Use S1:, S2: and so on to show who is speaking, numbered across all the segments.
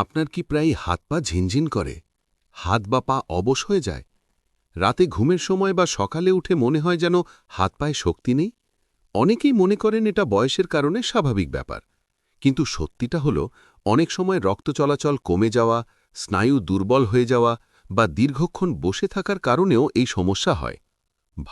S1: আপনার কি প্রায় হাত পা ঝিনঝিন করে, হাত বা পা অবশ হয়ে যায়? রাতে ঘুমের সময় বা সকালে উঠে মনে হয় যেন হাত পায়ে শক্তি নেই? অনেকেই মনে করেন এটা বয়সের কারণে স্বাভাবিক ব্যাপার, কিন্তু সত্যিটা হলো অনেক সময় রক্ত চলাচল কমে যাওয়া, স্নায়ু দুর্বল হয়ে যাওয়া বা দীর্ঘক্ষণ বসে থাকার কারণেও এই সমস্যা হয়।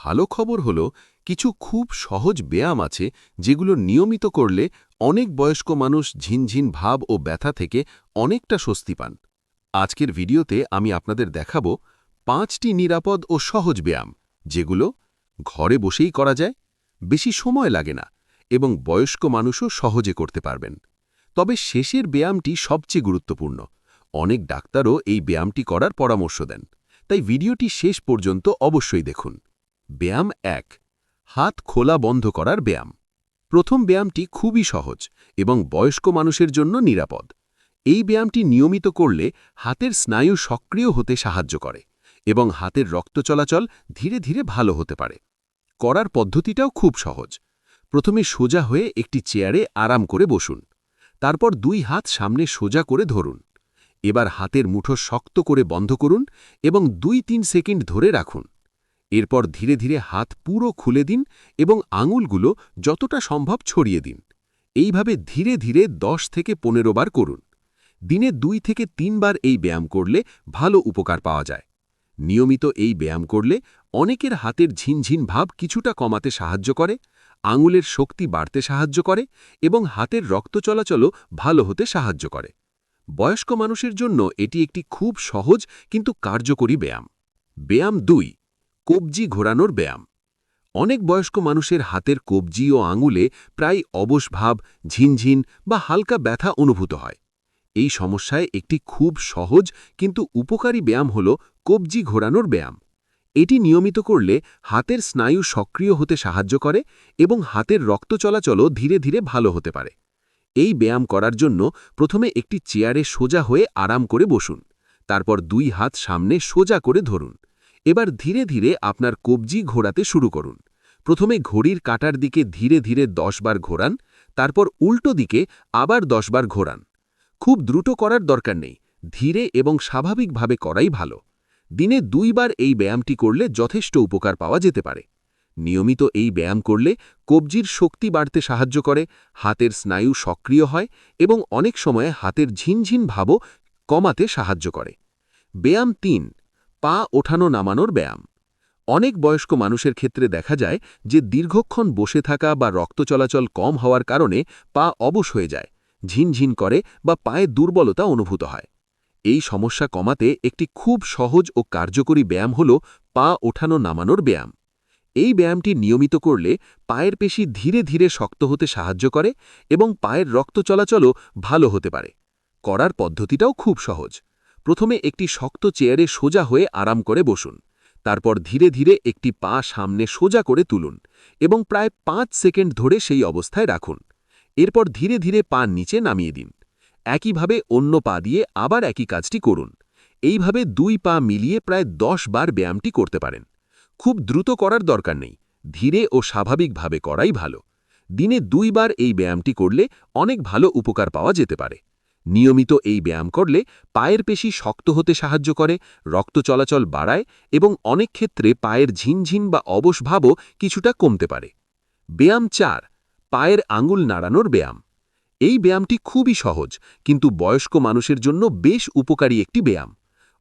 S1: ভালো খবর হলো কিছু খুব সহজ ব্যায়াম আছে যেগুলো নিয়মিত করলে অনেক বয়স্ক মানুষ ঝিনঝিন ভাব ও ব্যথা থেকে অনেকটা স্বস্তি পান। আজকের ভিডিওতে আমি আপনাদের দেখাবো 5টি নিরাপদ ও সহজ ব্যায়াম, যেগুলো ঘরে বসেই করা যায়, বেশি সময় লাগে না এবং বয়স্ক মানুষও সহজে করতে পারবেন। তবে শেষের ব্যায়ামটি সবচেয়ে গুরুত্বপূর্ণ। অনেক ডাক্তারও এই ব্যায়ামটি করার পরামর্শ দেন, তাই ভিডিওটি শেষ পর্যন্ত অবশ্যই দেখুন। ব্যায়াম 1, হাত খোলা বন্ধ করার ব্যায়াম। প্রথম ব্যায়ামটি খুবই সহজ এবং বয়স্ক মানুষের জন্য নিরাপদ। এই ব্যায়ামটি নিয়মিত করলে হাতের স্নায়ু সক্রিয় হতে সাহায্য করে এবং হাতের রক্ত চলাচল ধীরে ধীরে ভালো হতে পারে। করার পদ্ধতিটাও খুব সহজ। প্রথমে সোজা হয়ে একটি চেয়ারে আরাম করে বসুন। তারপর 2 হাত সামনে সোজা করে ধরুন। এবার হাতের মুঠো শক্ত করে বন্ধ করুন এবং 2-3 সেকেন্ড ধরে রাখুন। এরপর ধীরে ধীরে হাত পুরো খুলে দিন এবং আঙুলগুলো যতটা সম্ভব ছড়িয়ে দিন। এইভাবে ধীরে ধীরে 10 থেকে 15 বার করুন। দিনে 2 থেকে 3 বার এই ব্যায়াম করলে ভালো উপকার পাওয়া যায়। নিয়মিত এই ব্যায়াম করলে অনেকের হাতের ঝিনঝিন ভাব কিছুটা কমাতে সাহায্য করে, আঙুলের শক্তি বাড়তে সাহায্য করে এবং হাতের রক্ত চলাচলও ভালো হতে সাহায্য করে। বয়স্ক মানুষের জন্য এটি একটি খুব সহজ কিন্তু কার্যকরী ব্যায়াম। ব্যায়াম 2, কবজি ঘোরানোর ব্যায়াম। অনেক বয়স্ক মানুষের হাতের কবজি ও আঙুলে প্রায় অবশ ভাব, ঝিনঝিন বা হালকা ব্যথা অনুভূত হয়। এই সমস্যায় একটি খুব সহজ কিন্তু উপকারী ব্যায়াম হল কবজি ঘোরানোর ব্যায়াম। এটি নিয়মিত করলে হাতের স্নায়ু সক্রিয় হতে সাহায্য করে এবং হাতের রক্ত চলাচলও ধীরে ধীরে ভালো হতে পারে। এই ব্যায়াম করার জন্য প্রথমে একটি চেয়ারে সোজা হয়ে আরাম করে বসুন। তারপর 2 হাত সামনে সোজা করে ধরুন। এবার ধীরে ধীরে আপনার কবজি ঘোরাতে শুরু করুন। প্রথমে ঘড়ির কাঁটার দিকে ধীরে ধীরে 10 বার ঘোরান, তারপর উল্টো দিকে আবার 10 বার ঘোরান। খুব দ্রুত করার দরকার নেই, ধীরে এবং স্বাভাবিকভাবে করাই ভালো। দিনে 2 বার এই ব্যায়ামটি করলে যথেষ্ট উপকার পাওয়া যেতে পারে। নিয়মিত এই ব্যায়াম করলে কবজির শক্তি বাড়তে সাহায্য করে, হাতের স্নায়ু সক্রিয় হয় এবং অনেক সময় হাতের ঝিনঝিন ভাবও কমাতে সাহায্য করে। ব্যায়াম 3, পা ওঠানো নামানোর ব্যায়াম। অনেক বয়স্ক মানুষের ক্ষেত্রে দেখা যায় যে দীর্ঘক্ষণ বসে থাকা বা রক্ত চলাচল কম হওয়ার কারণে পা অবশ হয়ে যায়, ঝিনঝিন করে বা পায়ে দুর্বলতা অনুভূত হয়। এই সমস্যা কমাতে একটি খুব সহজ ও কার্যকরী ব্যায়াম হল পা ওঠানো নামানোর ব্যায়াম। এই ব্যায়ামটি নিয়মিত করলে পায়ের পেশি ধীরে ধীরে শক্ত হতে সাহায্য করে এবং পায়ের রক্ত চলাচলও ভালো হতে পারে। করার পদ্ধতিটাও খুব সহজ। প্রথমে একটি শক্ত চেয়ারে সোজা হয়ে আরাম করে বসুন। তারপর ধীরে ধীরে একটি পা সামনে সোজা করে তুলুন এবং প্রায় 5 সেকেন্ড ধরে সেই অবস্থায় রাখুন। এরপর ধীরে ধীরে পা নিচে নামিয়ে দিন। একইভাবে অন্য পা দিয়ে আবার একই কাজটি করুন। এইভাবে 2 পা মিলিয়ে প্রায় 10 বার ব্যায়ামটি করতে পারেন। খুব দ্রুত করার দরকার নেই, ধীরে ও স্বাভাবিকভাবে করাই ভালো। দিনে 2 বার এই ব্যায়ামটি করলে অনেক ভালো উপকার পাওয়া যেতে পারে। নিয়মিত এই ব্যায়াম করলে পায়ের পেশি শক্ত হতে সাহায্য করে, রক্ত চলাচল বাড়ায় এবং অনেক ক্ষেত্রে পায়ের ঝিনঝিন বা অবশ ভাবও কিছুটা কমতে পারে। ব্যায়াম 4, পায়ের আঙুল নাড়ানোর ব্যায়াম। এই ব্যায়ামটি খুবই সহজ কিন্তু বয়স্ক মানুষের জন্য বেশ উপকারী একটি ব্যায়াম।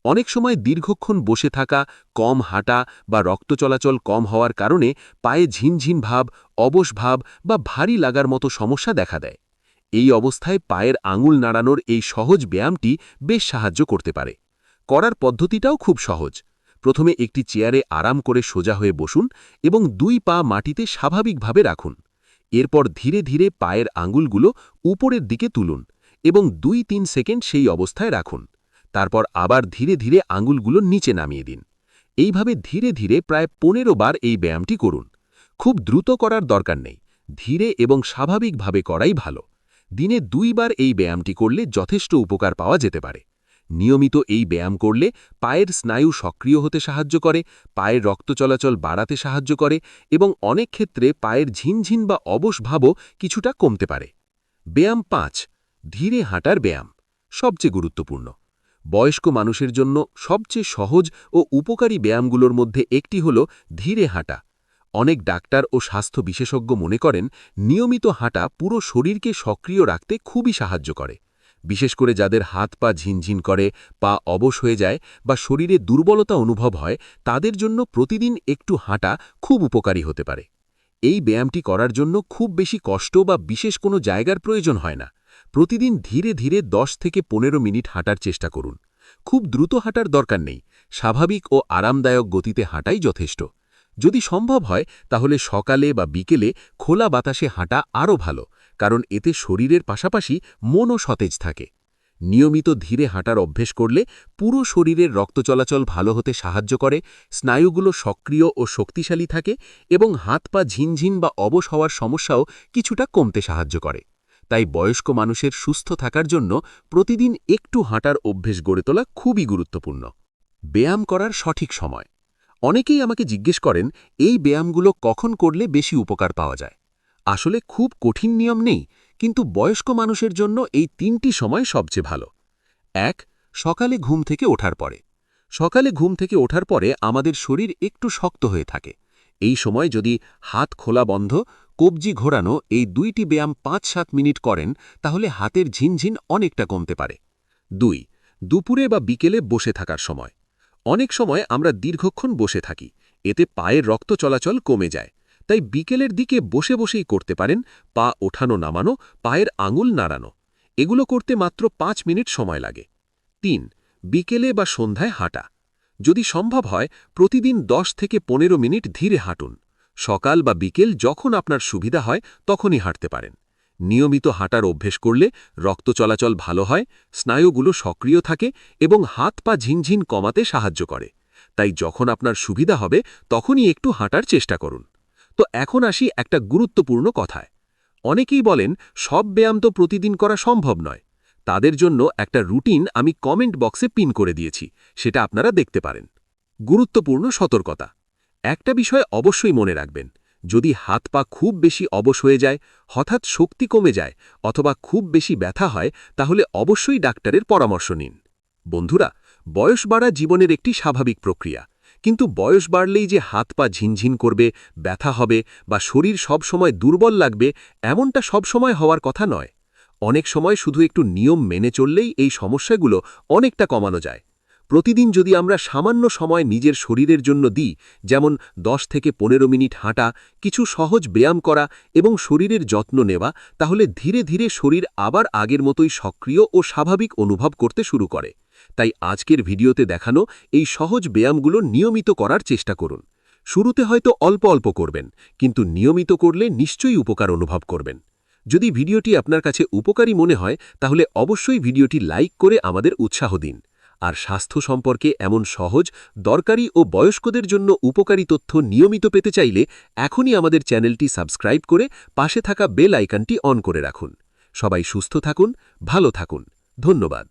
S1: অনেক সময় দীর্ঘক্ষণ বসে থাকা, কম হাঁটা বা রক্ত চলাচল কম হওয়ার কারণে পায়ে ঝিনঝিন ভাব, অবশ ভাব বা ভারী লাগার মতো সমস্যা দেখা দেয়। এই অবস্থায় পায়ের আঙুল নাড়ানোর এই সহজ ব্যায়ামটি বেশ সাহায্য করতে পারে। করার পদ্ধতিটাও খুব সহজ। প্রথমে একটি চেয়ারে আরাম করে সোজা হয়ে বসুন এবং 2 পা মাটিতে স্বাভাবিকভাবে রাখুন। এরপর ধীরে ধীরে পায়ের আঙুলগুলো উপরের দিকে তুলুন এবং 2-3 সেকেন্ড সেই অবস্থায় রাখুন। তারপর আবার ধীরে ধীরে আঙুলগুলো নিচে নামিয়ে দিন। এইভাবে ধীরে ধীরে প্রায় 15 বার এই ব্যায়ামটি করুন। খুব দ্রুত করার দরকার নেই, ধীরে এবং স্বাভাবিকভাবে করাই ভালো। দিনে 2 বার এই ব্যায়ামটি করলে যথেষ্ট উপকার পাওয়া যেতে পারে। নিয়মিত এই ব্যায়াম করলে পায়ের স্নায়ু সক্রিয় হতে সাহায্য করে, পায়ের রক্ত চলাচল বাড়াতে সাহায্য করে এবং অনেক ক্ষেত্রে পায়ের ঝিনঝিন বা অবশ ভাবও কিছুটা কমতে পারে। ব্যায়াম 5, ধীরে হাঁটার ব্যায়াম। সবচেয়ে গুরুত্বপূর্ণ। বয়স্ক মানুষের জন্য সবচেয়ে সহজ ও উপকারী ব্যায়ামগুলোর মধ্যে একটি হল ধীরে হাঁটা। অনেক ডাক্তার ও স্বাস্থ্য বিশেষজ্ঞ মনে করেন নিয়মিত হাঁটা পুরো শরীরকে সক্রিয় রাখতে খুবই সাহায্য করে। বিশেষ করে যাদের হাত পা ঝিনঝিন করে, পা অবশ হয়ে যায় বা শরীরে দুর্বলতা অনুভব হয়, তাদের জন্য প্রতিদিন একটু হাঁটা খুব উপকারী হতে পারে। এই ব্যায়ামটি করার জন্য খুব বেশি কষ্ট বা বিশেষ কোনো জায়গার প্রয়োজন হয় না। প্রতিদিন ধীরে ধীরে 10 থেকে 15 মিনিট হাঁটার চেষ্টা করুন। খুব দ্রুত হাঁটার দরকার নেই, স্বাভাবিক ও আরামদায়ক গতিতে হাঁটাই যথেষ্ট। যদি সম্ভব হয় তাহলে সকালে বা বিকেলে খোলা বাতাসে হাঁটা আরও ভালো, কারণ এতে শরীরের পাশাপাশি মনও সতেজ থাকে। নিয়মিত ধীরে হাঁটার অভ্যেস করলে পুরো শরীরের রক্ত চলাচল ভালো হতে সাহায্য করে, স্নায়ুগুলো সক্রিয় ও শক্তিশালী থাকে এবং হাত পা ঝিনঝিন বা অবশ হওয়ার সমস্যাও কিছুটা কমতে সাহায্য করে। তাই বয়স্ক মানুষের সুস্থ থাকার জন্য প্রতিদিন একটু হাঁটার অভ্যেস গড়ে তোলা খুবই গুরুত্বপূর্ণ। ব্যায়াম করার সঠিক সময়। অনেকেই আমাকে জিজ্ঞেস করেন এই ব্যায়ামগুলো কখন করলে বেশি উপকার পাওয়া যায়। আসলে খুব কঠিন নিয়ম নেই, কিন্তু বয়স্ক মানুষের জন্য এই 3টি সময় সবচেয়ে ভালো। 1. সকালে ঘুম থেকে ওঠার পরে। সকালে ঘুম থেকে ওঠার পরে আমাদের শরীর একটু শক্ত হয়ে থাকে। এই সময় যদি হাত খোলা বন্ধ, কবজি ঘোরানো এই 2টি ব্যায়াম 5-7 মিনিট করেন, তাহলে হাতের ঝিনঝিন অনেকটা কমতে পারে। 2. দুপুরে বা বিকেলে বসে থাকার সময়। অনেক সময় আমরা দীর্ঘক্ষণ বসে থাকি, এতে পায়ের রক্ত চলাচল কমে যায়। তাই বিকেলের দিকে বসে বসেই করতে পারেন, পা ওঠানো নামানো, পায়ের আঙুল নাড়ানো। এগুলো করতে মাত্র 5 মিনিট সময় লাগে। 3. বিকেলে বা সন্ধ্যায় হাঁটা। যদি সম্ভব হয় প্রতিদিন 10 থেকে 15 মিনিট ধীরে হাঁটুন। সকাল বা বিকেল যখন আপনার সুবিধা হয় তখনই হাঁটতে পারেন। নিয়মিত হাঁটার অভ্যেস করলে রক্ত চলাচল ভালো হয়, স্নায়ুগুলো সক্রিয় থাকে এবং হাত পা ঝিনঝিন কমাতে সাহায্য করে। তাই যখন আপনার সুবিধা হবে তখনই একটু হাঁটার চেষ্টা করুন। তো এখন আসি একটা গুরুত্বপূর্ণ কথায়। অনেকেই বলেন সব ব্যায়াম তো প্রতিদিন করা সম্ভব নয়। তাদের জন্য একটা রুটিন আমি কমেন্ট বক্সে পিন করে দিয়েছি, সেটা আপনারা দেখতে পারেন। গুরুত্বপূর্ণ সতর্কতা। একটা বিষয় অবশ্যই মনে রাখবেন, যদি হাত পা খুব বেশি অবশ হয়ে যায়, হঠাৎ শক্তি কমে যায় অথবা খুব বেশি ব্যথা হয়, তাহলে অবশ্যই ডাক্তারের পরামর্শ নিন। বন্ধুরা, বয়স বাড়া জীবনের একটি স্বাভাবিক প্রক্রিয়া, কিন্তু বয়স বাড়লেই যে হাত পা ঝিনঝিন করবে, ব্যথা হবে বা শরীর সব সময় দুর্বল লাগবে, এমনটা সব সময় হওয়ার কথা নয়। অনেক সময় শুধু একটু নিয়ম মেনে চললেই এই সমস্যাগুলো অনেকটা কমানো যায়। প্রতিদিন যদি আমরা সামান্য সময় নিজের শরীরের জন্য দিই, যেমন 10 থেকে 15 মিনিট হাঁটা, কিছু সহজ ব্যায়াম করা এবং শরীরের যত্ন নেওয়া, তাহলে ধীরে ধীরে শরীর আবার আগের মতোই সক্রিয় ও স্বাভাবিক অনুভব করতে শুরু করে। তাই আজকের ভিডিওতে দেখানো এই সহজ ব্যায়ামগুলো নিয়মিত করার চেষ্টা করুন। শুরুতে হয়তো অল্প অল্প করবেন, কিন্তু নিয়মিত করলে নিশ্চয়ই উপকার অনুভব করবেন। যদি ভিডিওটি আপনার কাছে উপকারী মনে হয় তাহলে অবশ্যই ভিডিওটি লাইক করে আমাদের উৎসাহ দিন। আর স্বাস্থ্য সম্পর্কে এমন সহজ, দরকারি ও বয়স্কদের জন্য উপকারী তথ্য নিয়মিত পেতে চাইলে এখনই আমাদের চ্যানেলটি সাবস্ক্রাইব করে পাশে থাকা বেল আইকনটি অন করে রাখুন। সবাই সুস্থ থাকুন, ভালো থাকুন। ধন্যবাদ।